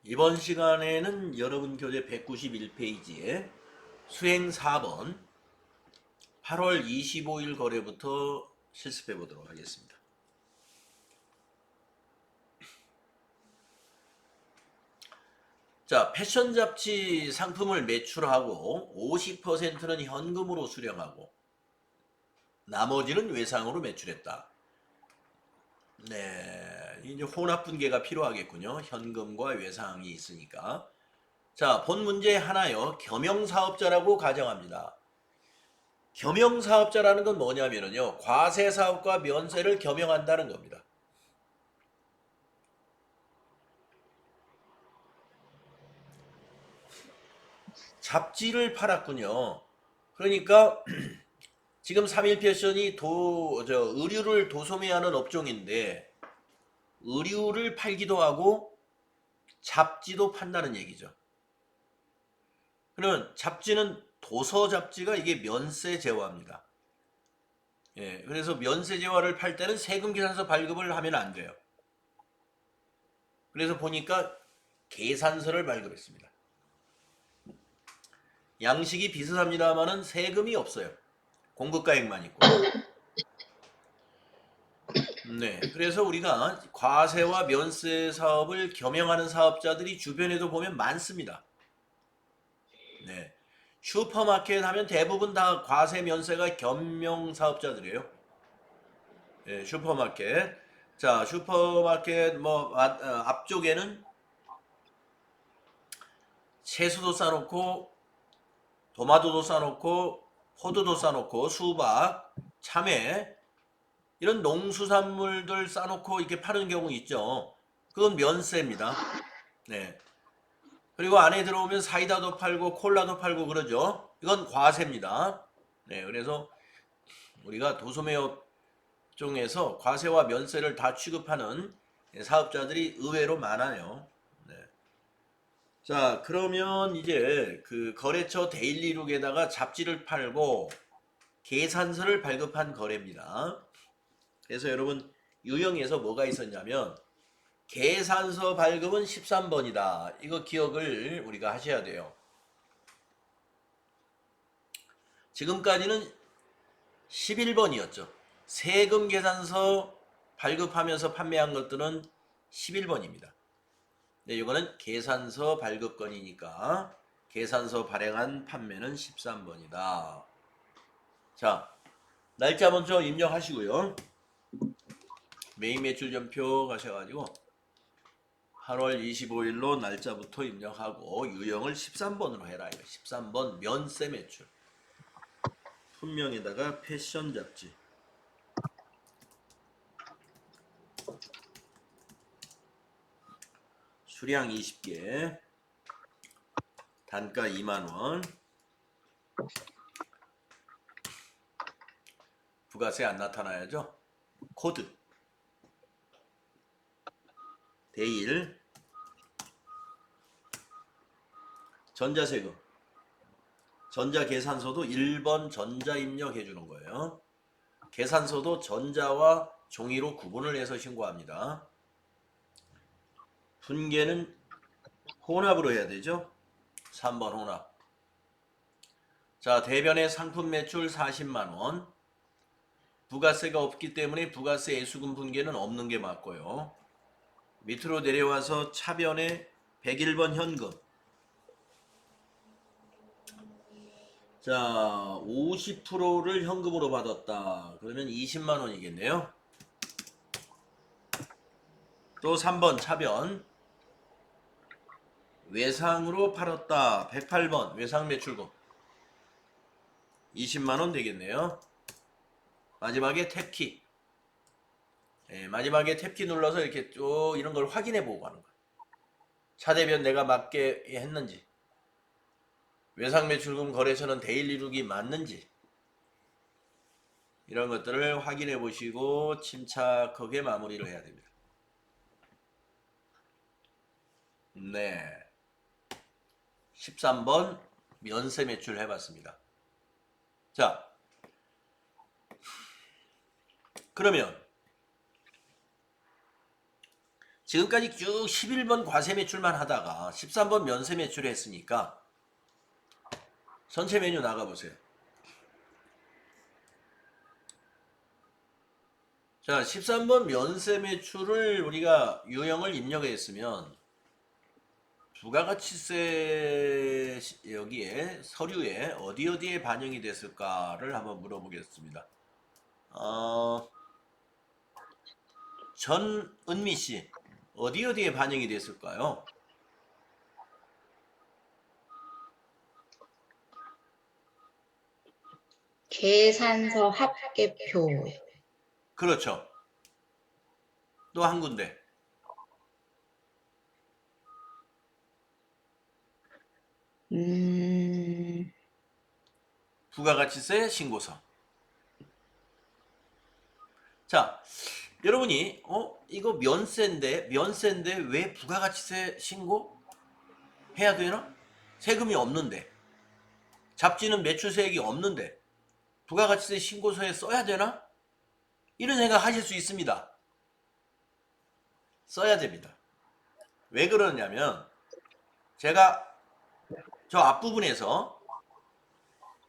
이번 시간에는 여러분 교재 191페이지에 수행 4번 8월 25일 거래부터 실습해 보도록 하겠습니다. 자, 패션 잡지 상품을 매출하고 50%는 현금으로 수령하고 나머지는 외상으로 매출했다. 네, 이제 혼합 분계가 필요하겠군요. 현금과 외상이 있으니까. 자, 본 문제 하나요. 겸용사업자라고 가정합니다. 겸용사업자라는 건 뭐냐면요. 과세사업과 면세를 겸용한다는 겁니다. 잡지를 팔았군요. 그러니까 지금 3.1패션이 의류를 도소매하는 업종인데 의류를 팔기도 하고 잡지도 판다는 얘기죠. 그러면 잡지는 도서 잡지가 이게 면세 제화입니다. 예, 그래서 면세 제화를 팔 때는 세금 계산서 발급을 하면 안 돼요. 그래서 보니까 계산서를 발급했습니다. 양식이 비슷합니다만은 세금이 없어요. 공급가액만 있고. 네, 그래서 우리가 과세와 면세 사업을 겸용하는 사업자들이 주변에도 보면 많습니다. 네, 슈퍼마켓 하면 대부분 다 과세 면세가 겸용 사업자들이에요. 네, 슈퍼마켓. 자, 슈퍼마켓 앞쪽에는 채소도 싸놓고 도마도도 싸놓고 호두도 싸놓고 수박, 참외 이런 농수산물들 싸놓고 이렇게 파는 경우 있죠. 그건 면세입니다. 네. 그리고 안에 들어오면 사이다도 팔고 콜라도 팔고 그러죠. 이건 과세입니다. 네. 그래서 우리가 도소매업 중에서 과세와 면세를 다 취급하는 사업자들이 의외로 많아요. 네. 자, 그러면 이제 그 거래처 데일리룩에다가 잡지를 팔고 계산서를 발급한 거래입니다. 그래서 여러분 유형에서 뭐가 있었냐면 계산서 발급은 13번이다. 이거 기억을 우리가 하셔야 돼요. 지금까지는 11번이었죠. 세금 계산서 발급하면서 판매한 것들은 11번입니다. 네, 이거는 계산서 발급건이니까 계산서 발행한 판매는 13번이다. 자, 날짜 먼저 입력하시고요. 메인 매출전표 가셔가지고 8월 25일로 날짜부터 입력하고 유형을 13번으로 해라. 13번 면세 매출. 품명에다가 패션 잡지. 수량 20개. 단가 2만원. 부가세 안 나타나야죠. 코드. 대일. 전자세금. 전자계산서도 1번 전자 입력해 주는 거예요. 계산서도 전자와 종이로 구분을 해서 신고합니다. 분계는 혼합으로 해야 되죠. 3번 혼합. 자, 대변의 상품 매출 40만원. 부가세가 없기 때문에 부가세 예수금 분계는 없는 게 맞고요. 밑으로 내려와서 차변에 101번 현금. 자, 50%를 현금으로 받았다. 그러면 20만원이겠네요. 또 3번 차변. 외상으로 팔았다. 108번 외상 매출금. 20만원 되겠네요. 마지막에 탭키. 네, 마지막에 탭키 눌러서 이렇게 쭉 이런 걸 확인해 보고 가는 거예요. 차대변 내가 맞게 했는지, 외상 매출금 거래처는 데일리룩이 맞는지 이런 것들을 확인해 보시고 침착하게 마무리를 해야 됩니다. 네, 13번 면세 매출 해봤습니다. 자, 그러면 지금까지 쭉 11번 과세 매출만 하다가 13번 면세 매출을 했으니까 전체 메뉴 나가보세요. 자, 13번 면세 매출을 우리가 유형을 입력했으면 부가가치세 여기에 서류에 어디에 반영이 됐을까를 한번 물어보겠습니다. 전은미 씨, 어디에 반영이 됐을까요? 계산서 합계표에. 그렇죠. 또 한 군데. 부가가치세 신고서. 자, 여러분이 이거 면세인데 왜 부가가치세 신고 해야 되나? 세금이 없는데, 잡지는 매출세액이 없는데 부가가치세 신고서에 써야 되나? 이런 생각 하실 수 있습니다. 써야 됩니다. 왜 그러냐면 제가 저 앞부분에서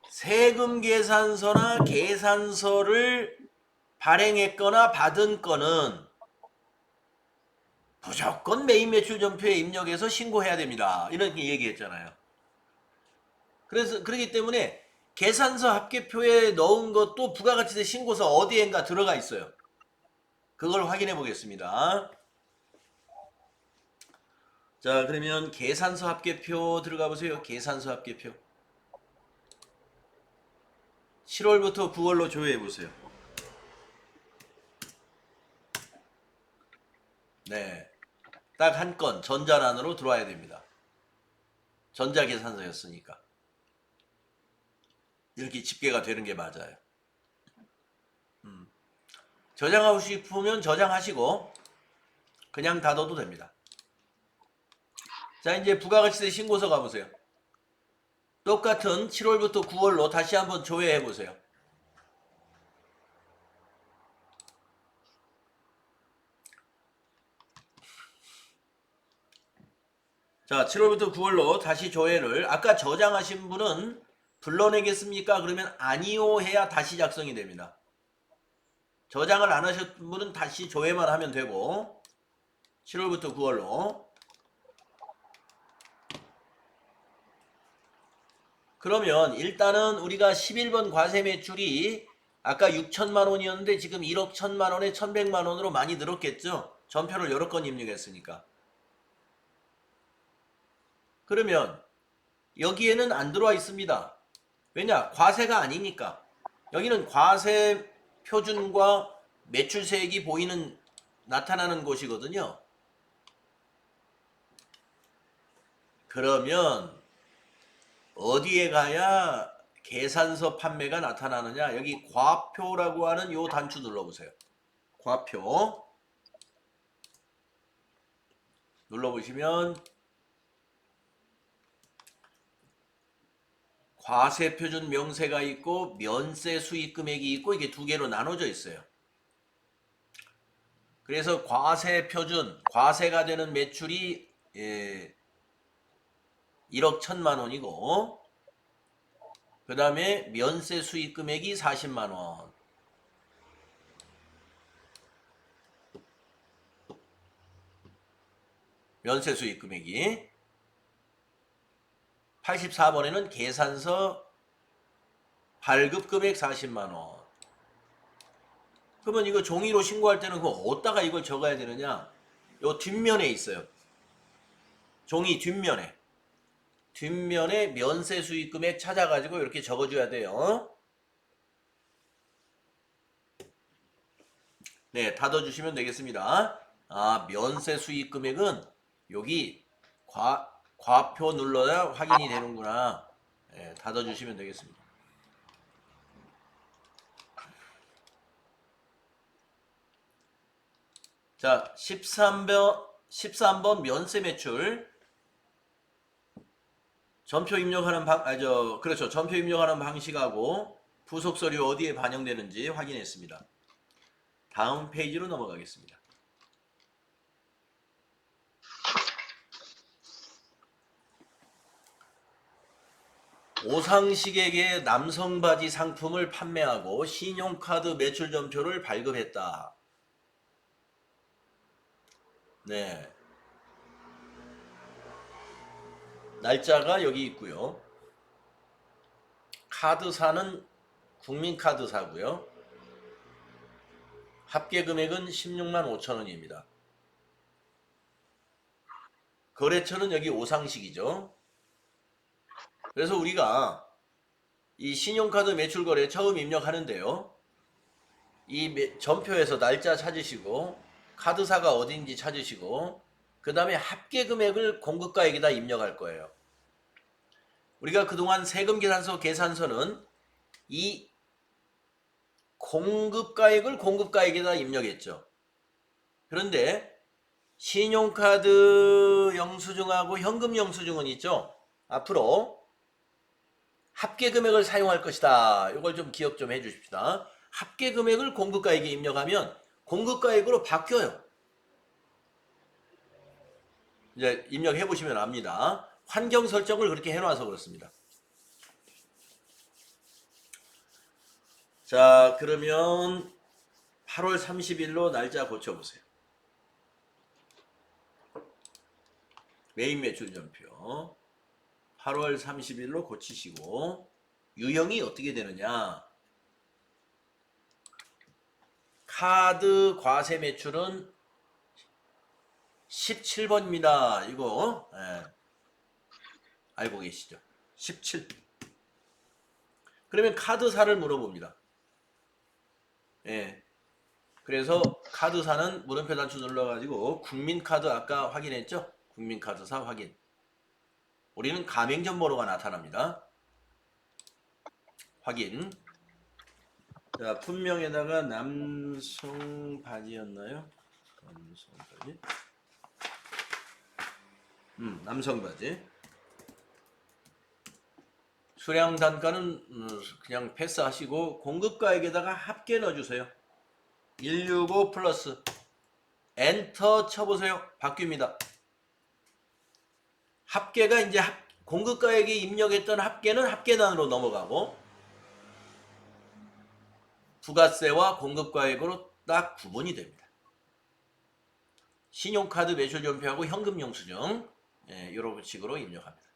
세금 계산서나 계산서를 발행했거나 받은 건은 무조건 메인 매출 전표에 입력해서 신고해야 됩니다. 이렇게 얘기했잖아요. 그래서 그렇기 때문에 계산서 합계표에 넣은 것도 부가가치세 신고서 어디엔가 들어가 있어요. 그걸 확인해 보겠습니다. 자, 그러면 계산서 합계표 들어가 보세요. 계산서 합계표. 7월부터 9월로 조회해 보세요. 네. 딱 한 건 전자란으로 들어와야 됩니다. 전자계산서였으니까. 이렇게 집계가 되는 게 맞아요. 저장하고 싶으면 저장하시고 그냥 닫아도 됩니다. 자, 이제 부가가치세 신고서 가보세요. 똑같은 7월부터 9월로 다시 한번 조회해 보세요. 자, 7월부터 9월로 다시 조회를, 아까 저장하신 분은 불러내겠습니까? 그러면 아니요 해야 다시 작성이 됩니다. 저장을 안 하셨던 분은 다시 조회만 하면 되고, 7월부터 9월로. 그러면 일단은 우리가 11번 과세 매출이 아까 6천만 원이었는데 지금 1억 1천만 원에 1,100만 원으로 많이 늘었겠죠? 전표를 여러 건 입력했으니까. 그러면 여기에는 안 들어와 있습니다. 왜냐? 과세가 아니니까. 여기는 과세 표준과 매출세액이 나타나는 곳이거든요. 그러면 어디에 가야 계산서 판매가 나타나느냐? 여기 과표라고 하는 요 단추 눌러보세요. 과표 눌러보시면 과세표준 명세가 있고 면세 수익금액이 있고 이게 두 개로 나눠져 있어요. 그래서 과세표준, 과세가 되는 매출이 1억 1천만 원이고 그 다음에 면세 수익금액이 40만 원. 면세 수익금액이 84번에는 계산서 발급 금액 40만 원. 그러면 이거 종이로 신고할 때는 그거 어디다가 이걸 적어야 되느냐? 요 뒷면에 있어요. 종이 뒷면에 면세 수익금액 찾아가지고 이렇게 적어줘야 돼요. 네, 닫아주시면 되겠습니다. 아, 면세 수익금액은 여기 과표 눌러야 확인이 되는구나. 네, 닫아주시면 되겠습니다. 자, 13번 면세 매출. 전표 입력하는 그렇죠. 전표 입력하는 방식하고 부속 서류 어디에 반영되는지 확인했습니다. 다음 페이지로 넘어가겠습니다. 오상식에게 남성 바지 상품을 판매하고 신용카드 매출 점표를 발급했다. 네. 날짜가 여기 있고요. 카드사는 국민카드사고요. 합계 금액은 16만 5천 원입니다. 거래처는 여기 오상식이죠. 그래서 우리가 이 신용카드 매출 거래 처음 입력하는데요. 이 전표에서 날짜 찾으시고 카드사가 어딘지 찾으시고 그 다음에 합계 금액을 공급가액에다 입력할 거예요. 우리가 그동안 세금 계산서 계산서는 이 공급가액을 공급가액에다 입력했죠. 그런데 신용카드 영수증하고 현금 영수증은 있죠. 앞으로 합계 금액을 사용할 것이다. 이걸 좀 기억 좀 해주십시다. 합계 금액을 공급가액에 입력하면 공급가액으로 바뀌어요. 이제 입력해 보시면 압니다. 환경 설정을 그렇게 해놔서 그렇습니다. 자, 그러면 8월 30일로 날짜 고쳐보세요. 메인 매출 전표 8월 30일로 고치시고 유형이 어떻게 되느냐. 카드 과세 매출은 17번입니다. 이거 알고 계시죠? 17. 그러면 카드사를 물어봅니다. 예. 그래서 카드사는 물음표 단추 눌러가지고 국민카드 아까 확인했죠? 국민카드사 확인. 우리는 가맹점번호가 나타납니다. 확인. 자, 품명에다가 남성 바지였나요? 남성 바지. 남성 바지. 수량 단가는 그냥 패스하시고 공급가액에다가 합계 넣어주세요. 165 플러스 엔터 쳐보세요. 바뀝니다. 합계가 이제 공급가액에 입력했던 합계는 합계단으로 넘어가고 부가세와 공급가액으로 딱 구분이 됩니다. 신용카드 매출 전표하고 현금 영수증 이런 식으로 입력합니다.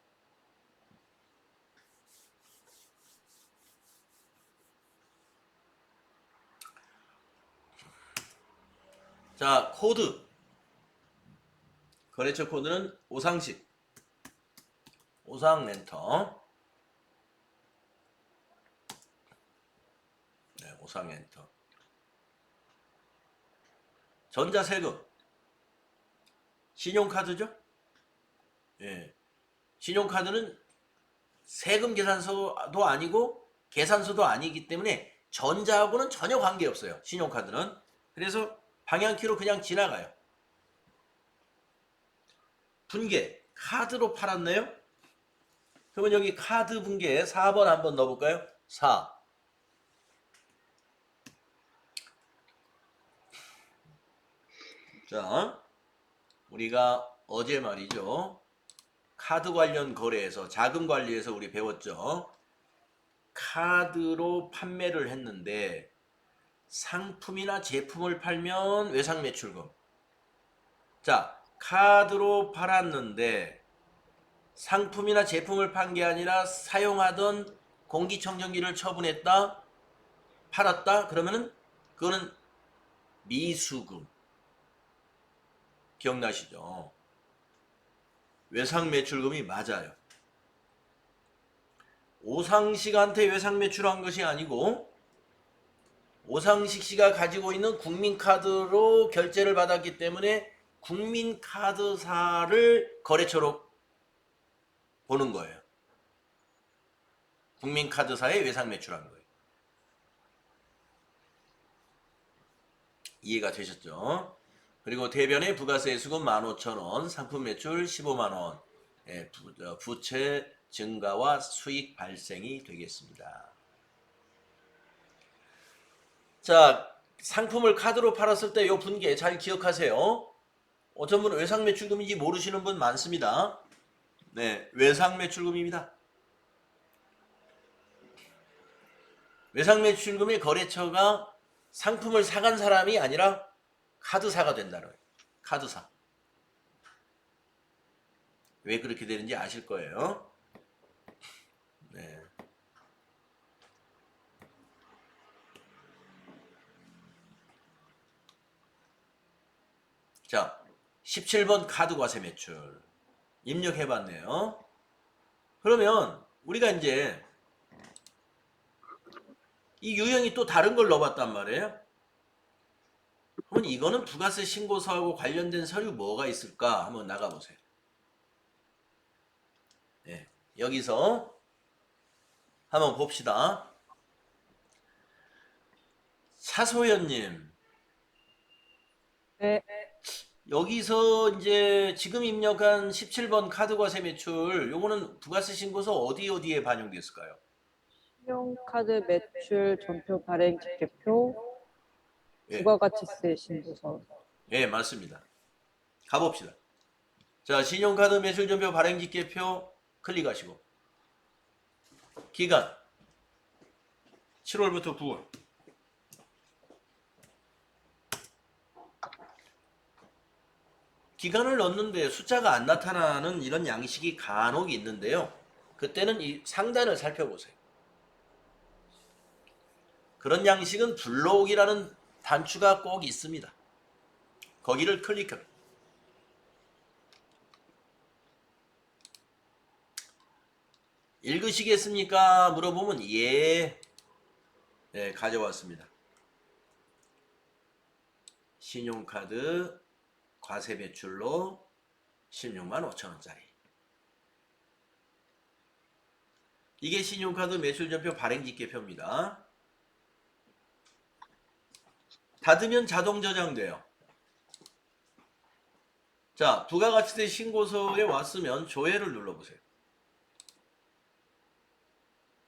자, 코드. 거래처 코드는 오상식. 오상 엔터. 네, 오상 엔터. 전자세금. 신용카드죠? 예. 신용카드는 세금 계산서도 아니고 계산서도 아니기 때문에 전자하고는 전혀 관계없어요. 신용카드는. 그래서 방향키로 그냥 지나가요. 분계. 카드로 팔았네요? 그러면 여기 카드 분계 4번 한번 넣어볼까요? 4. 자, 우리가 어제 말이죠. 카드 관련 거래에서 자금 관리에서 우리 배웠죠. 카드로 판매를 했는데 상품이나 제품을 팔면 외상 매출금. 자, 카드로 팔았는데 상품이나 제품을 판 게 아니라 사용하던 공기청정기를 처분했다, 팔았다, 그러면은 그거는 미수금. 기억나시죠? 외상 매출금이 맞아요. 오상식한테 외상 매출한 것이 아니고 오상식 씨가 가지고 있는 국민카드로 결제를 받았기 때문에 국민카드사를 거래처로 보는 거예요. 국민카드사에 외상 매출한 거예요. 이해가 되셨죠? 그리고 대변에 부가세 수금 15,000원, 상품 매출 15만원, 부채 증가와 수익 발생이 되겠습니다. 자, 상품을 카드로 팔았을 때 이 분계 잘 기억하세요. 어떤 분은 외상 매출금인지 모르시는 분 많습니다. 네, 외상 매출금입니다. 외상매출금의 거래처가 상품을 사간 사람이 아니라 카드사가 된다는 거예요. 카드사. 왜 그렇게 되는지 아실 거예요. 네. 자, 17번 카드 과세 매출 입력해봤네요. 그러면 우리가 이제 이 유형이 또 다른 걸 넣어봤단 말이에요. 그러면 이거는 부가세 신고서하고 관련된 서류 뭐가 있을까? 한번 나가보세요. 네, 여기서 한번 봅시다. 차소연님, 네, 여기서 이제 지금 입력한 17번 카드 과세 매출, 요거는 부가세 신고서 어디에 반영됐을까요? 신용카드 매출 전표 발행 집계표, 예, 부가가치세 신고서. 예, 맞습니다. 가봅시다. 자, 신용카드 매출 전표 발행 집계표 클릭하시고, 기간 7월부터 9월. 기간을 넣는데 숫자가 안 나타나는 이런 양식이 간혹 있는데요. 그때는 이 상단을 살펴보세요. 그런 양식은 불러오기라는 단추가 꼭 있습니다. 거기를 클릭합니다. 읽으시겠습니까? 물어보면 예, 네, 가져왔습니다. 신용카드 과세 매출로 16만 5천 원짜리. 이게 신용카드 매출 전표 발행 집계표입니다. 닫으면 자동 저장돼요. 자, 부가가치세 신고서에 왔으면 조회를 눌러보세요.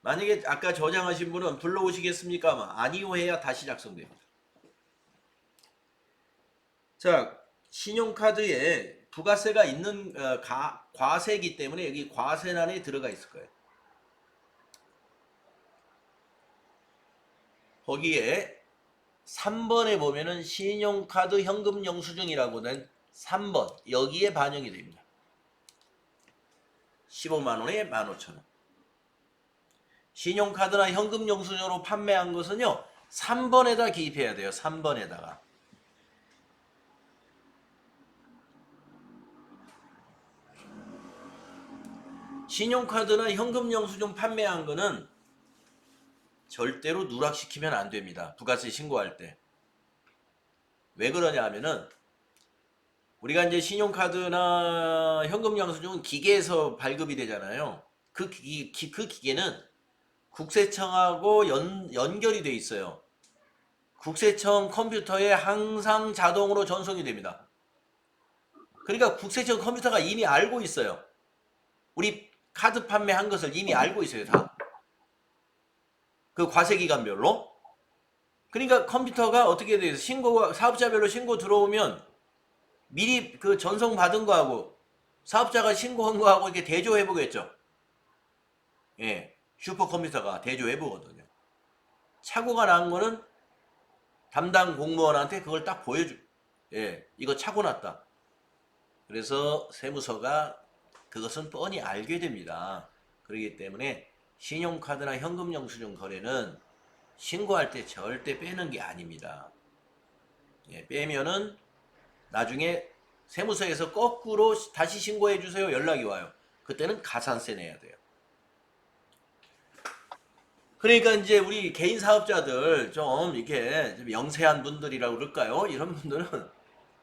만약에 아까 저장하신 분은 불러오시겠습니까? 아니요 해야 다시 작성됩니다. 자, 신용카드에 부가세가 있는 과세이기 때문에 여기 과세란에 들어가 있을 거예요. 거기에 3번에 보면은 신용카드 현금 영수증이라고 된 3번 여기에 반영이 됩니다. 15만 원에 15,000원. 신용카드나 현금 영수증으로 판매한 것은요 3번에다 기입해야 돼요. 3번에다가. 신용카드나 현금 영수증 판매한 거는 절대로 누락시키면 안 됩니다. 부가세 신고할 때. 왜 그러냐 하면은 우리가 이제 신용카드나 현금 영수증은 기계에서 발급이 되잖아요. 그 기계는 국세청하고 연결이 돼 있어요. 국세청 컴퓨터에 항상 자동으로 전송이 됩니다. 그러니까 국세청 컴퓨터가 이미 알고 있어요. 우리 카드 판매한 것을 이미 알고 있어요, 다. 그 과세 기간별로. 그러니까 컴퓨터가 어떻게 돼요? 신고가 사업자별로 신고 들어오면 미리 그 전송 받은 거하고 사업자가 신고한 거하고 이렇게 대조해 보겠죠. 예. 슈퍼컴퓨터가 대조해 보거든요. 착오가 난 거는 담당 공무원한테 그걸 딱 보여줘. 예. 이거 착오 났다. 그래서 세무서가 그것은 뻔히 알게 됩니다. 그렇기 때문에 신용카드나 현금 영수증 거래는 신고할 때 절대 빼는 게 아닙니다. 예, 빼면은 나중에 세무서에서 거꾸로 다시 신고해 주세요 연락이 와요. 그때는 가산세 내야 돼요. 그러니까 이제 우리 개인 사업자들 좀 이렇게 좀 영세한 분들이라고 그럴까요? 이런 분들은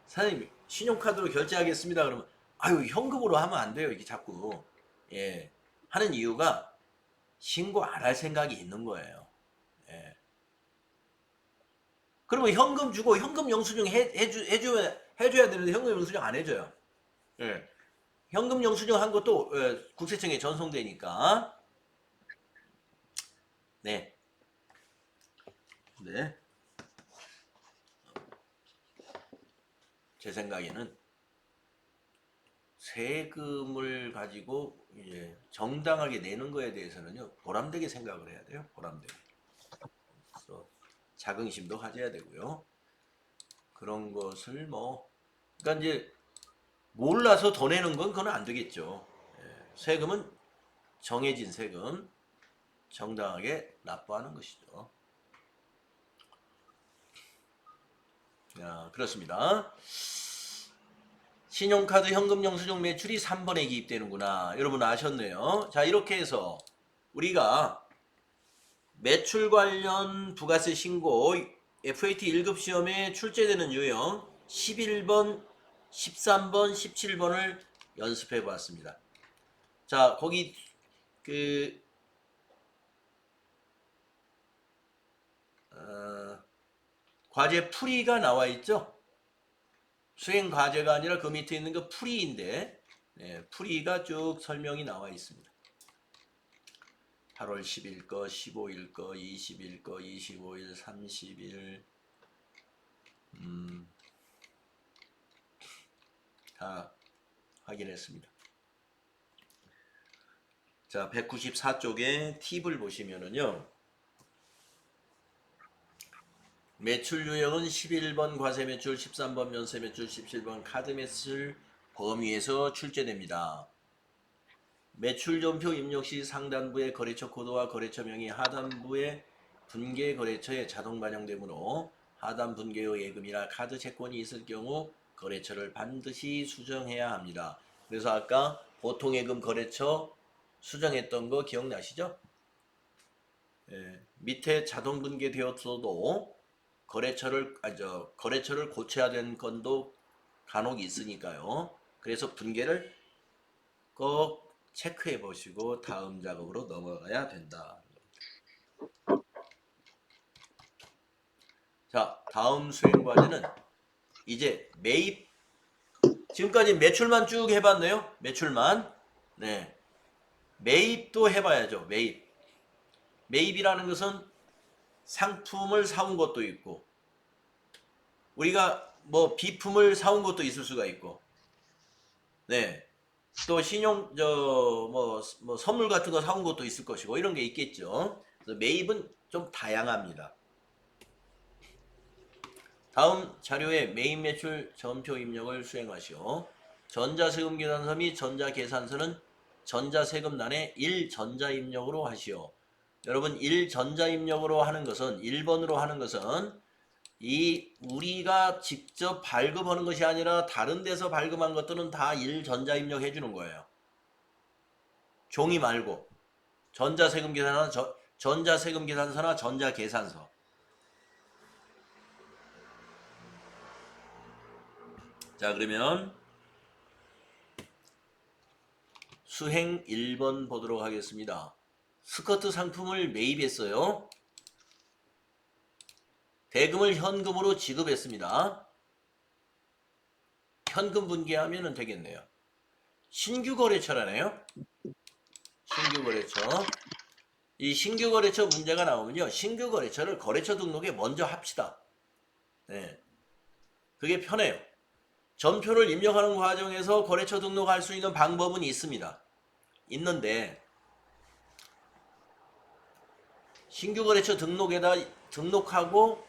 사장님 신용카드로 결제하겠습니다. 그러면 아유 현금으로 하면 안 돼요. 이게 자꾸 예 하는 이유가 신고 안 할 생각이 있는 거예요. 예. 그러면 현금 주고 현금 영수증 해줘야 되는데 현금 영수증 안 해줘요. 예. 현금 영수증 한 것도 국세청에 전송되니까. 네. 네. 제 생각에는 세금을 가지고 이제 정당하게 내는 거에 대해서는요 보람되게 생각을 해야 돼요. 보람되게. 그래서 자긍심도 가져야 되고요. 그런 것을 뭐 그러니까 이제 몰라서 더 내는 건 그건 안 되겠죠. 예, 세금은 정해진 세금 정당하게 납부하는 것이죠. 자, 그렇습니다. 신용카드 현금 영수증 매출이 3번에 기입되는구나. 여러분 아셨네요. 자, 이렇게 해서 우리가 매출 관련 부가세 신고 FAT 1급 시험에 출제되는 유형 11번, 13번, 17번을 연습해 보았습니다. 자, 거기 과제 풀이가 나와 있죠? 수행 과제가 아니라 그 밑에 있는 거 풀이인데 풀이가 쭉 설명이 나와 있습니다. 8월 10일 거, 15일 거, 20일 거, 25일, 30일 다 확인했습니다. 자, 194쪽에 팁을 보시면은요. 매출 유형은 11번 과세 매출, 13번 면세 매출, 17번 카드 매출 범위에서 출제됩니다. 매출 전표 입력 시 상단부의 거래처 코드와 거래처명이 하단부의 분계 거래처에 자동 반영되므로 하단 분계의 예금이나 카드 채권이 있을 경우 거래처를 반드시 수정해야 합니다. 그래서 아까 보통예금 거래처 수정했던 거 기억나시죠? 밑에 자동 분계되었어도 거래처를 고쳐야 되는 건도 간혹 있으니까요. 그래서 분계를 꼭 체크해 보시고 다음 작업으로 넘어가야 된다. 자, 다음 수행 과제는 이제 매입. 지금까지 매출만 쭉 해봤네요. 매출만. 네. 매입도 해봐야죠. 매입. 매입이라는 것은 상품을 사온 것도 있고, 우리가 뭐 비품을 사온 것도 있을 수가 있고, 네. 또 뭐 선물 같은 거 사온 것도 있을 것이고, 이런 게 있겠죠. 그래서 매입은 좀 다양합니다. 다음 자료에 매입 매출 전표 입력을 수행하시오. 전자세금 계산서 및 전자계산서는 전자세금란에 1전자 입력으로 하시오. 여러분 1전자 입력으로 하는 것은 1번으로 하는 것은 우리가 직접 발급하는 것이 아니라 다른 데서 발급한 것들은 다 1전자 입력해 주는 거예요. 종이 말고 전자세금 계산서나 전자계산서. 자, 그러면 수행 1번 보도록 하겠습니다. 스커트 상품을 매입했어요. 대금을 현금으로 지급했습니다. 현금 분기하면 되겠네요. 신규 거래처라네요. 신규 거래처. 이 신규 거래처 문제가 나오면요. 신규 거래처를 거래처 등록에 먼저 합시다. 네. 그게 편해요. 전표를 입력하는 과정에서 거래처 등록할 수 있는 방법은 있습니다. 있는데 신규 거래처 등록하고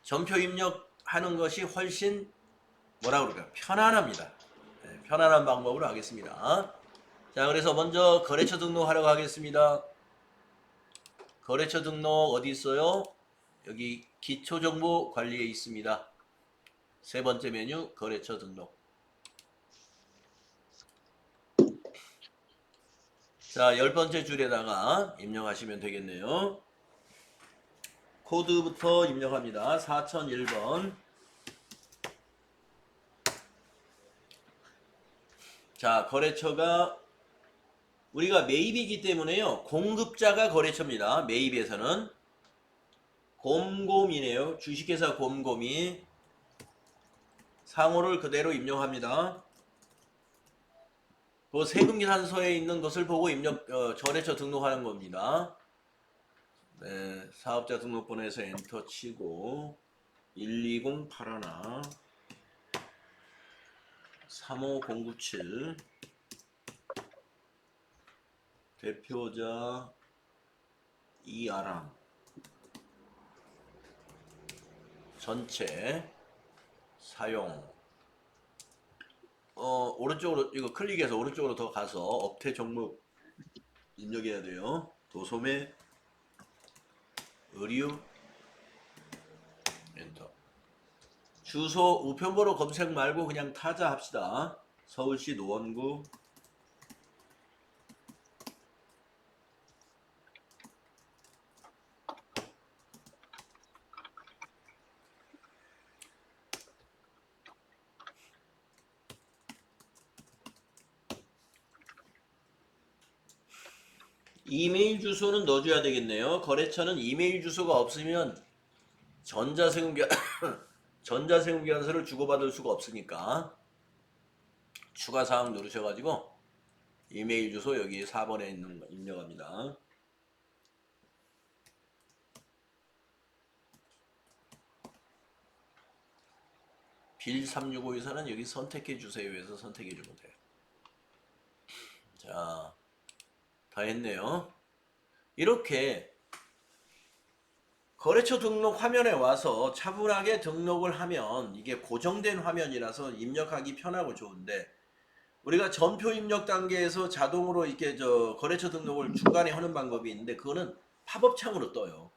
전표 입력하는 것이 훨씬 편안합니다. 네, 편안한 방법으로 하겠습니다. 자, 그래서 먼저 거래처 등록하려고 하겠습니다. 거래처 등록 어디 있어요? 여기 기초정보 관리에 있습니다. 세 번째 메뉴 거래처 등록. 자, 10번째 줄에다가 입력하시면 되겠네요. 코드부터 입력합니다. 4001번. 자, 거래처가 우리가 매입이기 때문에요. 공급자가 거래처입니다. 매입에서는 곰곰이네요. 주식회사 곰곰이. 상호를 그대로 입력합니다. 그 세금계산서에 있는 것을 보고 거래처 등록하는 겁니다. 네, 사업자 등록번호에서 엔터 치고 1208하나 35097 대표자 이아람 전체 사용. 오른쪽으로 이거 클릭해서 오른쪽으로 더 가서 업태 종목 입력해야 돼요. 도소매, 의류, 엔터. 주소 우편번호 검색 말고 그냥 타자 합시다. 서울시 노원구. 이메일 주소는 넣어줘야 되겠네요. 거래처는 이메일 주소가 없으면 전자세금계산서를 주고받을 수가 없으니까 추가사항 누르셔가지고 이메일 주소 여기 4번에 있는 거 입력합니다. 빌 365에서는 여기 선택해 주세요 해서 선택해 주면 돼요. 자, 다 했네요. 이렇게 거래처 등록 화면에 와서 차분하게 등록을 하면 이게 고정된 화면이라서 입력하기 편하고 좋은데, 우리가 전표 입력 단계에서 자동으로 이렇게 거래처 등록을 중간에 하는 방법이 있는데 그거는 팝업 창으로 떠요.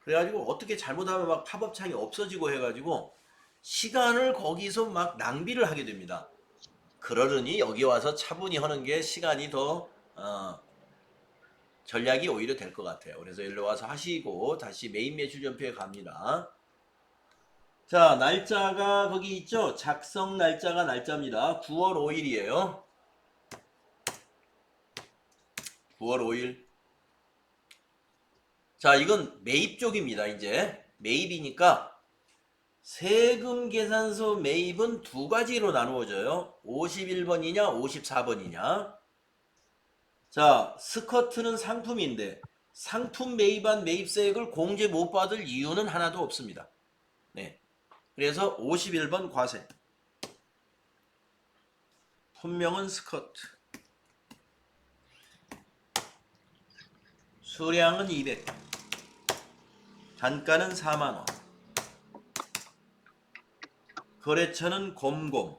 그래가지고 어떻게 잘못하면 막 팝업 창이 없어지고 해가지고 시간을 거기서 막 낭비를 하게 됩니다. 그러려니 여기 와서 차분히 하는 게 시간이 더 전략이 오히려 될 것 같아요. 그래서 일로 와서 하시고 다시 메인 매출 전표에 갑니다. 자, 날짜가 거기 있죠? 작성 날짜가 날짜입니다. 9월 5일이에요. 9월 5일. 자, 이건 매입 쪽입니다. 이제 매입이니까 세금 계산서 매입은 두 가지로 나누어져요. 51번이냐 54번이냐. 자, 스커트는 상품인데 상품 매입한 매입세액을 공제 못 받을 이유는 하나도 없습니다. 네. 그래서 51번 과세. 품명은 스커트. 수량은 200. 단가는 4만원. 거래처는 곰곰.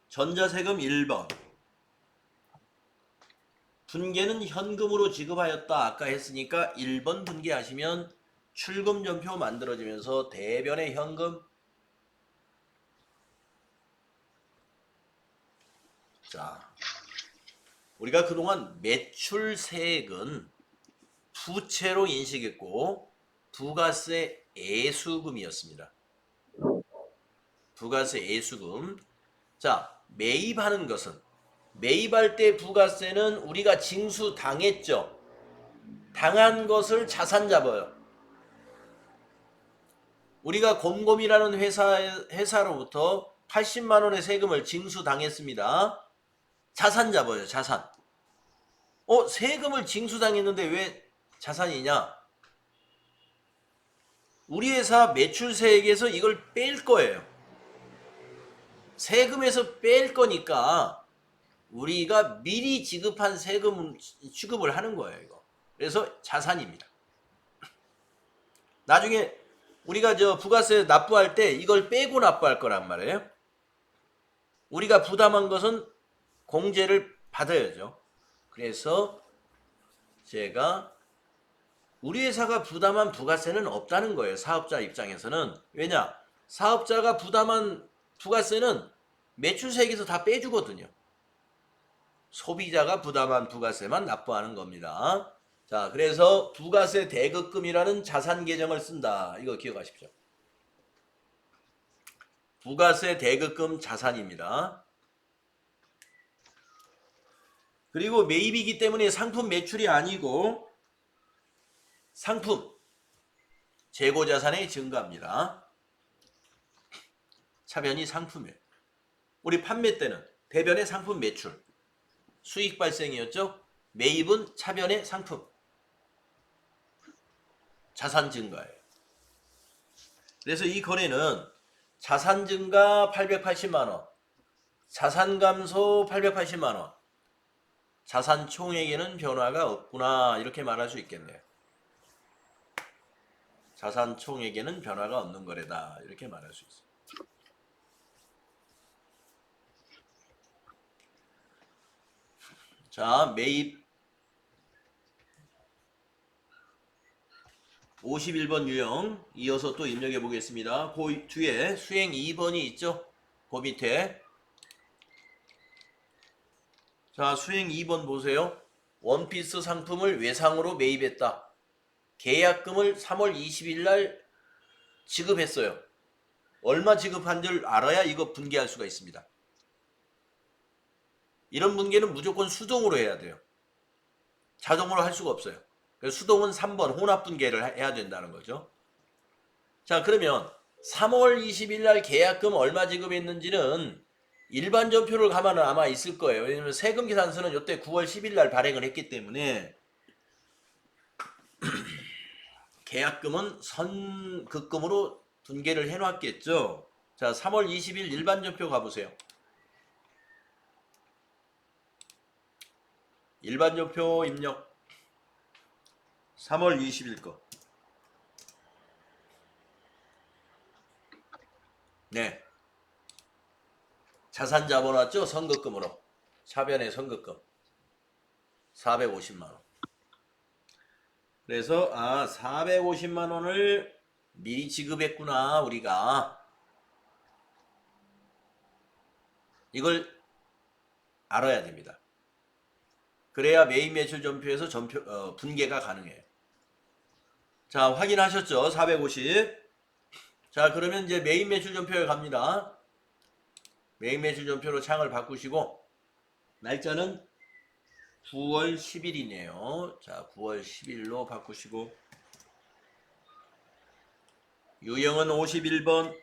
전자세금 1번. 분계는 현금으로 지급하였다. 아까 했으니까 1번 분계하시면 출금전표 만들어지면서 대변의 현금. 자, 우리가 그동안 매출세액은 부채로 인식했고 부가세 애수금이었습니다. 부가세 애수금. 자, 매입하는 것은 매입할 때 부가세는 우리가 징수 당했죠. 당한 것을 자산 잡아요. 우리가 곰곰이라는 회사로부터 80만원의 세금을 징수 당했습니다. 자산 잡아요. 자산. 세금을 징수 당했는데 왜 자산이냐? 우리 회사 매출세액에서 이걸 뺄 거예요. 세금에서 뺄 거니까 우리가 미리 지급한 세금 취급을 하는 거예요. 이거. 그래서 자산입니다. 나중에 우리가 부가세 납부할 때 이걸 빼고 납부할 거란 말이에요. 우리가 부담한 것은 공제를 받아야죠. 그래서 제가 우리 회사가 부담한 부가세는 없다는 거예요. 사업자 입장에서는. 왜냐? 사업자가 부담한 부가세는 매출세액에서 다 빼주거든요. 소비자가 부담한 부가세만 납부하는 겁니다. 자, 그래서 부가세 대급금이라는 자산 계정을 쓴다. 이거 기억하십시오. 부가세 대급금 자산입니다. 그리고 매입이기 때문에 상품 매출이 아니고 상품 재고자산의 증가입니다. 차변이 상품이에요. 우리 판매 때는 대변의 상품 매출, 수익 발생이었죠. 매입은 차변의 상품, 자산 증가예요. 그래서 이 거래는 자산 증가 880만원, 자산 감소 880만원, 자산 총액에는 변화가 없구나, 이렇게 말할 수 있겠네요. 자산총액에는 변화가 없는 거래다. 이렇게 말할 수 있어요. 자, 매입 51번 유형 이어서 또 입력해 보겠습니다. 그 뒤에 수행 2번이 있죠? 그 밑에. 자, 수행 2번 보세요. 원피스 상품을 외상으로 매입했다. 계약금을 3월 20일 날 지급했어요. 얼마 지급한 줄 알아야 이거 분개할 수가 있습니다. 이런 분개는 무조건 수동으로 해야 돼요. 자동으로 할 수가 없어요. 그래서 수동은 3번 혼합 분개를 해야 된다는 거죠. 자, 그러면 3월 20일 날 계약금 얼마 지급했는지는 일반 전표를 가면은 아마 있을 거예요. 왜냐면 세금 계산서는 이때 9월 10일 날 발행을 했기 때문에 계약금은 선급금으로 분개를 해놨겠죠. 자, 3월 20일 일반 전표 가보세요. 일반 전표 입력 3월 20일 거. 네. 자산 잡아놨죠? 선급금으로. 차변의 선급금. 450만원. 그래서 450만원을 미리 지급했구나 우리가. 이걸 알아야 됩니다. 그래야 매입 매출 전표에서 분개가 가능해요. 자, 확인하셨죠? 450. 자, 그러면 이제 매입 매출 전표에 갑니다. 매입 매출 전표로 창을 바꾸시고 날짜는 9월 10일이네요. 자, 9월 10일로 바꾸시고 유형은 51번,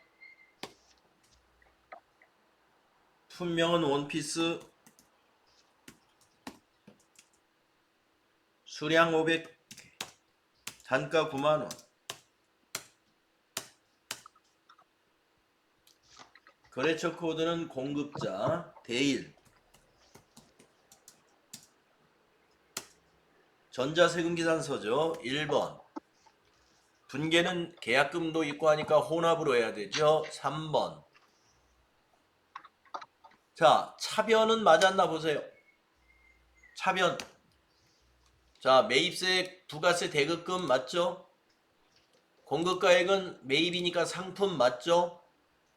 품명은 원피스, 수량 500, 단가 9만원. 거래처 코드는 공급자, 대일. 전자세금 계산서죠. 1번. 분개는 계약금도 있고 하니까 혼합으로 해야 되죠. 3번. 자, 차변은 맞았나 보세요. 차변. 자, 매입세, 부가세, 대급금 맞죠? 공급가액은 매입이니까 상품 맞죠?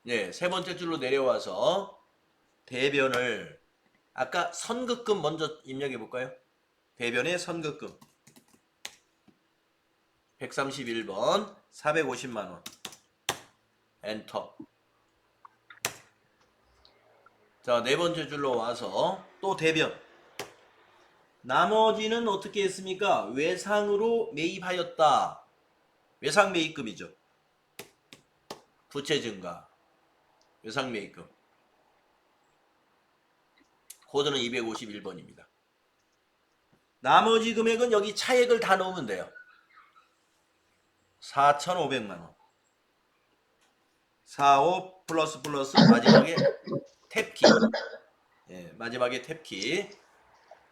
네, 세 번째 줄로 내려와서 대변을 아까 선급금 먼저 입력해 볼까요? 대변의 선급금 131번 450만원 엔터. 자, 네 번째 줄로 와서 또 대변. 나머지는 어떻게 했습니까? 외상으로 매입하였다. 외상 매입금이죠. 부채 증가. 외상 매입금. 코드는 251번입니다. 나머지 금액은 여기 차액을 다 넣으면 돼요. 4,500만원. 45 플러스 마지막에 탭키. 예, 마지막에 탭키.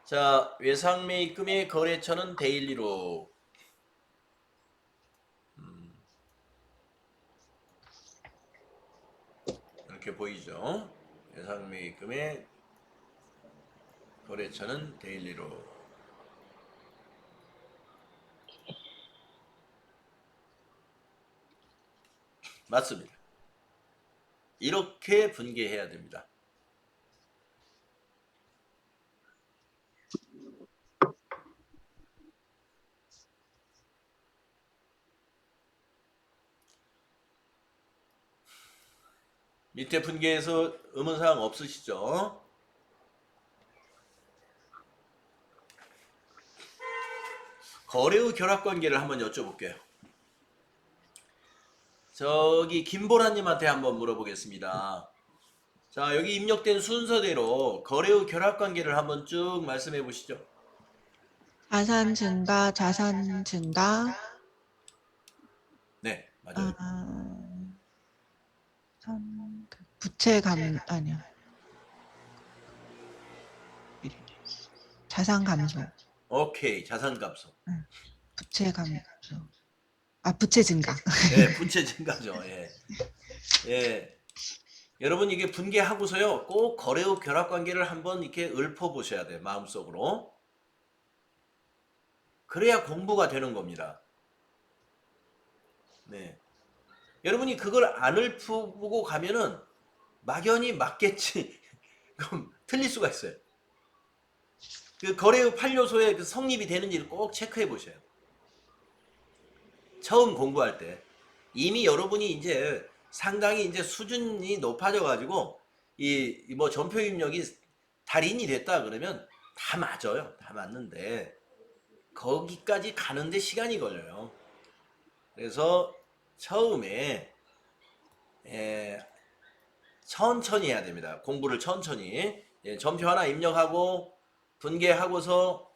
자, 외상 매입금의 거래처는 데일리로. 이렇게 보이죠? 외상 매입금의 거래처는 데일리로. 맞습니다. 이렇게 분개해야 됩니다. 밑에 분개에서 의문사항 없으시죠? 거래의 결합관계를 한번 여쭤볼게요. 저기 김보라님한테 한번 물어보겠습니다. 자, 여기 입력된 순서대로 거래의 결합관계를 한번 쭉 말씀해 보시죠. 자산 증가, 자산 증가, 네, 맞아요. 부채 아니야. 자산 감소, 오케이, 자산 감소. 부채 감소. 아, 부채 증가. 예, 부채 증가죠. 예. 예. 여러분 이게 분개하고서요. 꼭 거래의 결합 관계를 한번 이렇게 읊어 보셔야 돼요. 마음속으로. 그래야 공부가 되는 겁니다. 네. 여러분이 그걸 안 읊고 가면은 막연히 맞겠지. 그럼 틀릴 수가 있어요. 그 거래의 8요소의 그 성립이 되는지를 꼭 체크해 보셔요. 처음 공부할 때. 이미 여러분이 이제 상당히 이제 수준이 높아져 가지고 이 뭐 전표 입력이 달인이 됐다 그러면 다 맞아요. 다 맞는데 거기까지 가는데 시간이 걸려요. 그래서 처음에 천천히 해야 됩니다. 공부를 천천히. 전표 하나 입력하고 분개하고서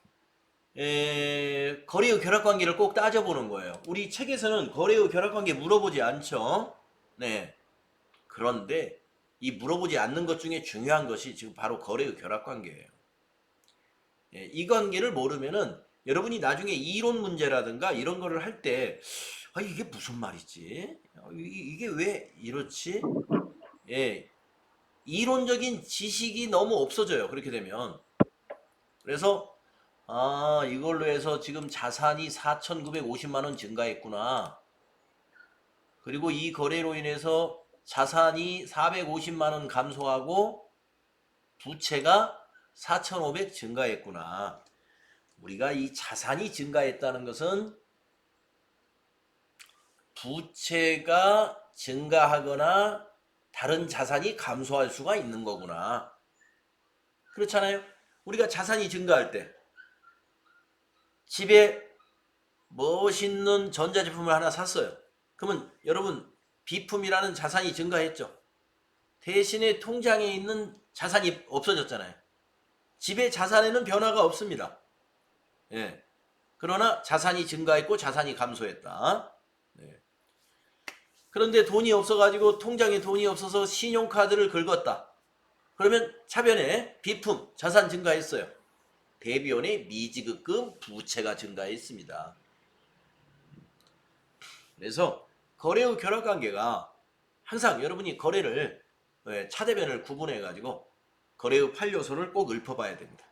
거래의 결합관계를 꼭 따져보는 거예요. 우리 책에서는 거래의 결합관계 물어보지 않죠. 네. 그런데 이 물어보지 않는 것 중에 중요한 것이 지금 바로 거래의 결합관계예요. 이 관계를 모르면은 여러분이 나중에 이론 문제라든가 이런 거를 할 때 이게 무슨 말이지? 이게 왜 이렇지? 예, 이론적인 지식이 너무 없어져요. 그렇게 되면. 그래서 이걸로 해서 지금 자산이 4,950만 원 증가했구나. 그리고 이 거래로 인해서 자산이 450만 원 감소하고 부채가 4,500 증가했구나. 우리가 이 자산이 증가했다는 것은 부채가 증가하거나 다른 자산이 감소할 수가 있는 거구나. 그렇잖아요. 우리가 자산이 증가할 때 집에 멋있는 전자제품을 하나 샀어요. 그러면 여러분 비품이라는 자산이 증가했죠. 대신에 통장에 있는 자산이 없어졌잖아요. 집의 자산에는 변화가 없습니다. 예. 그러나 자산이 증가했고 자산이 감소했다. 네. 그런데 돈이 없어가지고 통장에 돈이 없어서 신용카드를 긁었다. 그러면 차변에 비품, 자산 증가했어요. 대비원의 미지급금 부채가 증가했습니다. 그래서 거래의 결합관계가 항상 여러분이 거래를 차대변을 구분해 가지고 거래의 8요소를 꼭 읊어봐야 됩니다.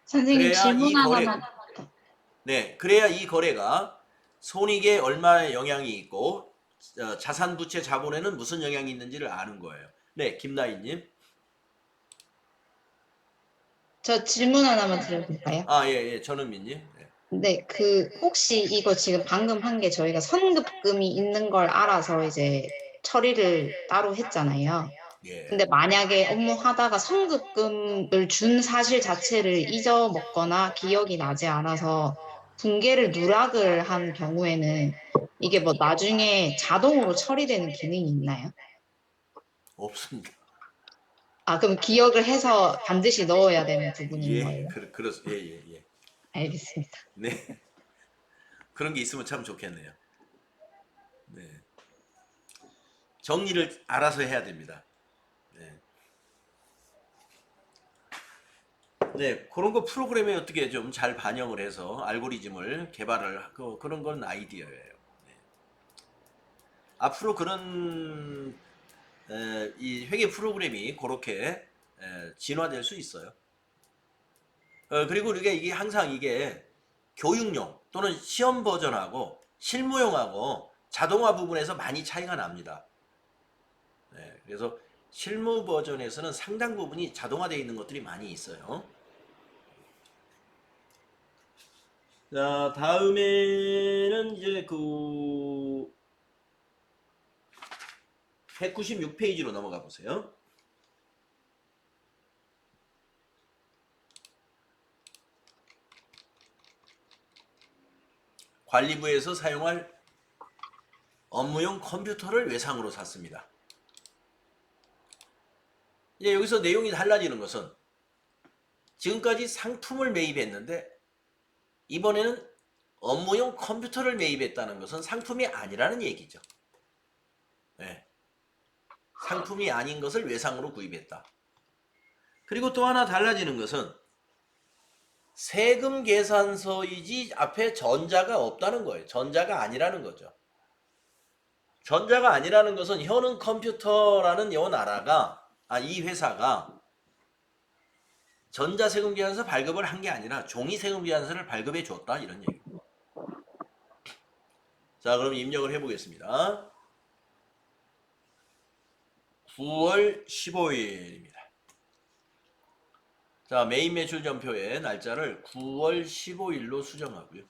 선생님 그래야 이 질문 거래, 하나만. 네, 그래야 이 거래가 손익에 얼마나 영향이 있고 자산, 부채, 자본에는 무슨 영향이 있는지를 아는 거예요. 네, 김나희님. 저 질문 하나만 드려볼까요? 예, 전은민님. 네. 네, 혹시 이거 지금 방금 한 게 저희가 선급금이 있는 걸 알아서 이제 처리를 따로 했잖아요. 예. 근데 만약에 업무하다가 선급금을 준 사실 자체를 잊어먹거나 기억이 나지 않아서 붕괴를 누락을 한 경우에는 이게 뭐 나중에 자동으로 처리되는 기능이 있나요? 없습니다. 그럼 기억을 해서 반드시 넣어야 되는 부분인 예, 거예요? 예. 알겠습니다. 네. 그런 게 있으면 참 좋겠네요. 네. 정리를 알아서 해야 됩니다. 네. 네, 그런 거 프로그램에 어떻게 좀 잘 반영을 해서 알고리즘을 개발을 하고 그런 건 아이디어예요. 네. 앞으로 그런 이 회계 프로그램이 그렇게 진화될 수 있어요. 그리고 이게 항상 이게 교육용 또는 시험 버전하고 실무용하고 자동화 부분에서 많이 차이가 납니다. 네, 그래서 실무 버전에서는 상당 부분이 자동화되어 있는 것들이 많이 있어요. 자, 다음에는 이제 196페이지로 넘어가 보세요. 관리부에서 사용할 업무용 컴퓨터를 외상으로 샀습니다. 이제 여기서 내용이 달라지는 것은 지금까지 상품을 매입했는데 이번에는 업무용 컴퓨터를 매입했다는 것은 상품이 아니라는 얘기죠. 네. 상품이 아닌 것을 외상으로 구입했다. 그리고 또 하나 달라지는 것은 세금 계산서이지 앞에 전자가 없다는 거예요. 전자가 아니라는 거죠. 전자가 아니라는 것은 현은 컴퓨터라는 이 나라가 이 회사가 전자세금계산서 발급을 한 게 아니라 종이세금계산서를 발급해 줬다 이런 얘기입니다. 자, 그럼 입력을 해보겠습니다. 9월 15일입니다. 자, 메인 매출 전표의 날짜를 9월 15일로 수정하고요.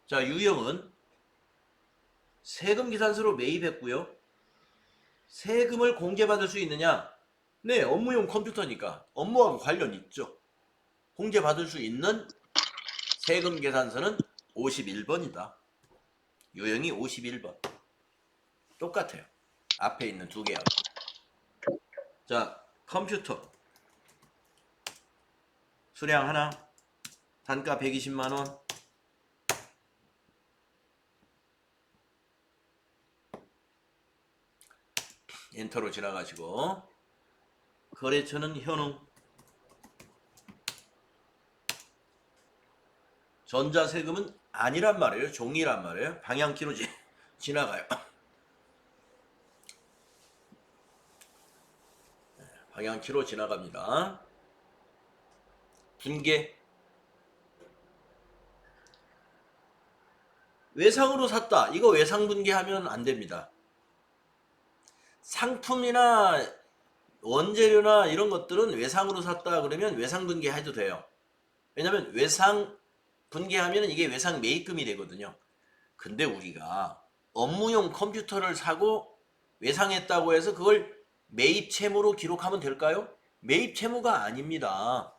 자, 유형은 세금 계산서로 매입했고요. 세금을 공제받을 수 있느냐? 네, 업무용 컴퓨터니까 업무하고 관련 있죠. 공제받을 수 있는 세금 계산서는 51번이다. 유형이 51번. 똑같아요. 앞에 있는 두 개하고. 자, 컴퓨터. 수량 하나. 단가 120만원. 엔터로 지나가시고. 거래처는 현웅. 전자세금은 아니란 말이에요. 종이란 말이에요. 방향키로 지나가요. 방향키로 지나갑니다. 분계. 외상으로 샀다. 이거 외상 분계하면 안 됩니다. 상품이나 원재료나 이런 것들은 외상으로 샀다 그러면 외상 분계해도 돼요. 왜냐면 외상 분계하면 이게 외상 매입금이 되거든요. 근데 우리가 업무용 컴퓨터를 사고 외상했다고 해서 그걸 매입 채무로 기록하면 될까요? 매입 채무가 아닙니다.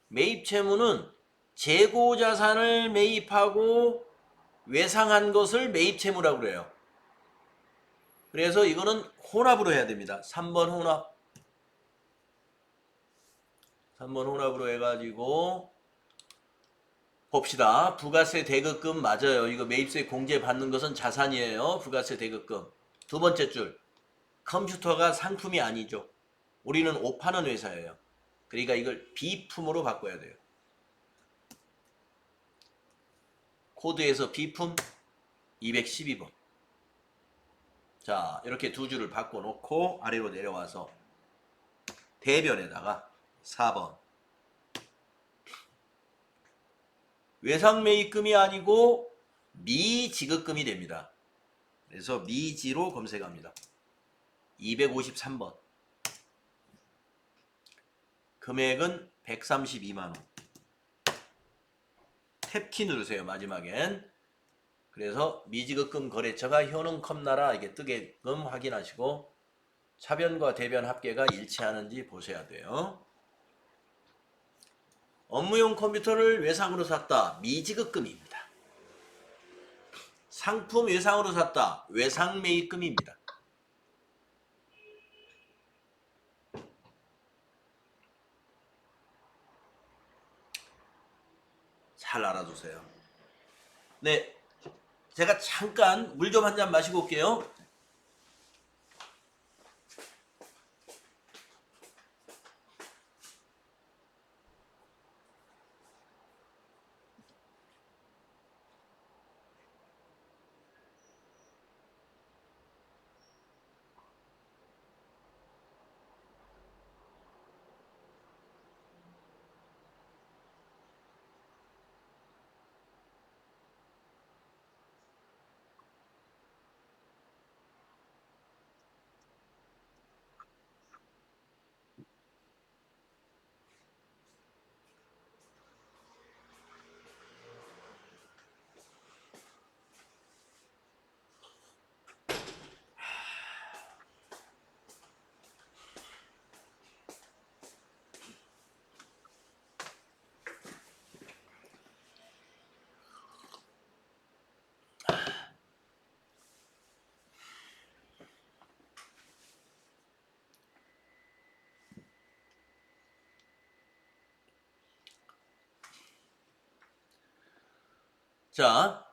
매입 채무는 재고 자산을 매입하고 외상한 것을 매입 채무라고 그래요. 그래서 이거는 혼합으로 해야 됩니다. 3번 혼합. 3번 혼합으로 해가지고 봅시다. 부가세 대급금 맞아요. 이거 매입세 공제 받는 것은 자산이에요. 부가세 대급금. 두 번째 줄. 컴퓨터가 상품이 아니죠. 우리는 옷 파는 회사예요. 그러니까 이걸 비품으로 바꿔야 돼요. 코드에서 비품 212번. 자, 이렇게 두 줄을 바꿔놓고 아래로 내려와서 대변에다가 4번. 외상매입금이 아니고 미지급금이 됩니다. 그래서 미지로 검색합니다. 253번. 금액은 132만원. 탭키 누르세요. 마지막엔. 그래서 미지급금 거래처가 현웅컴나라 이게 뜨게끔 확인하시고 차변과 대변 합계가 일치하는지 보셔야 돼요. 업무용 컴퓨터를 외상으로 샀다. 미지급금입니다. 상품 외상으로 샀다. 외상매입금입니다. 잘 알아두세요. 네, 제가 잠깐 물 좀 한 잔 마시고 올게요. 자,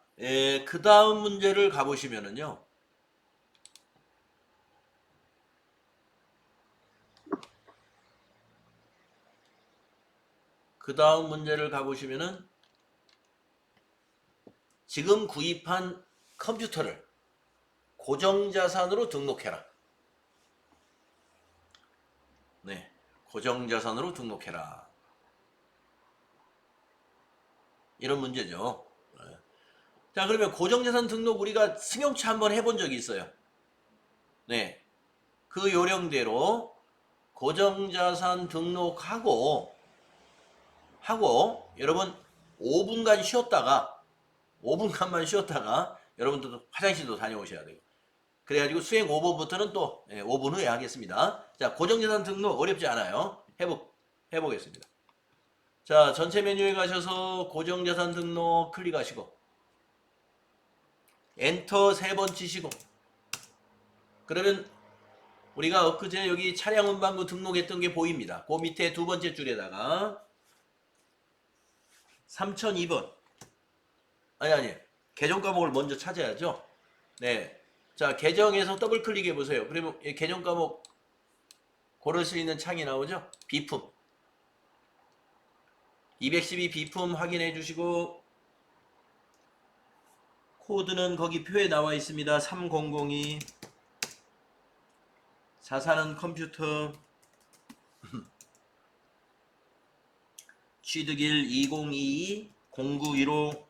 그 다음 문제를 가보시면은요. 그 다음 문제를 가보시면은 지금 구입한 컴퓨터를 고정자산으로 등록해라. 네, 고정자산으로 등록해라. 이런 문제죠. 네. 자, 그러면 고정자산 등록 우리가 승용차 한번 해본 적이 있어요. 네, 그 요령대로 고정자산 등록하고 여러분 5분간 쉬었다가 5분간만 쉬었다가 여러분들도 화장실도 다녀오셔야 되고 그래가지고 수행 5번부터는 또 5분 후에 하겠습니다. 자, 고정자산 등록 어렵지 않아요. 해보겠습니다. 자, 전체 메뉴에 가셔서 고정자산 등록 클릭하시고 엔터 3번 치시고 그러면 우리가 엊그제 여기 차량 운반구 등록했던 게 보입니다. 그 밑에 두 번째 줄에다가 3002번 아니 계정 과목을 먼저 찾아야죠. 네, 자 계정에서 더블 클릭해 보세요. 그러면 계정 과목 고를 수 있는 창이 나오죠. 비품 212 비품 확인해 주시고 코드는 거기 표에 나와 있습니다. 3002 자산은 컴퓨터 취득일 2022 0915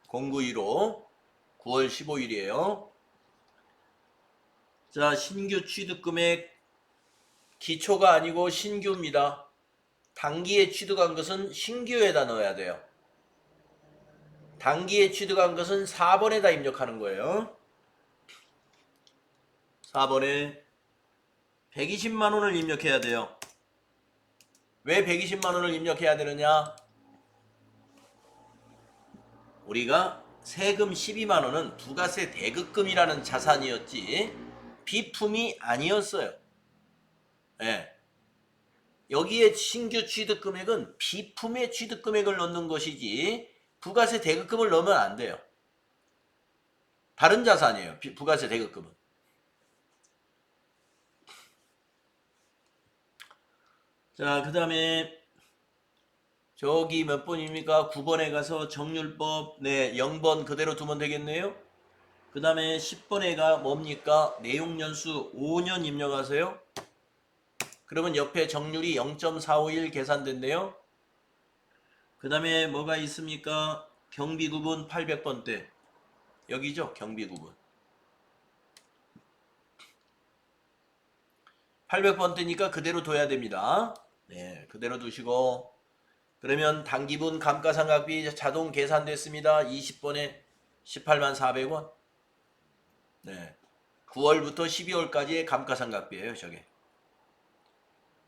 0915 9월 15일이에요. 자, 신규 취득금액 기초가 아니고 신규입니다. 단기에 취득한 것은 신규에다 넣어야 돼요. 단기에 취득한 것은 4번에다 입력하는 거예요. 4번에 120만 원을 입력해야 돼요. 왜 120만 원을 입력해야 되느냐? 우리가 세금 12만 원은 부가세 대급금이라는 자산이었지 비품이 아니었어요. 네. 여기에 신규 취득금액은 비품의 취득금액을 넣는 것이지 부가세 대급금을 넣으면 안 돼요. 다른 자산이에요. 부가세 대급금은. 자, 그 다음에 저기 몇 번입니까? 9번에 가서 정률법 0번 그대로 두면 되겠네요. 그 다음에 10번에가 뭡니까? 내용연수 5년 입력하세요. 그러면 옆에 정률이 0.451 계산된대요. 그 다음에 뭐가 있습니까? 경비구분 800번대 여기죠? 경비구분 800번대니까 그대로 둬야 됩니다. 네, 그대로 두시고 그러면 단기분 감가상각비 자동 계산됐습니다. 20번에 18만 400원. 네, 9월부터 12월까지의 감가상각비예요, 저게.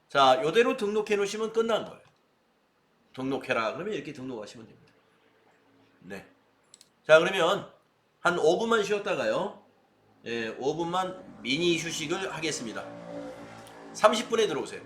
자, 요대로 등록해 놓으시면 끝난 거예요. 등록해라. 그러면 이렇게 등록하시면 됩니다. 네. 자, 그러면 한 5분만 쉬었다가요. 5분만 미니 휴식을 하겠습니다. 30분에 들어오세요.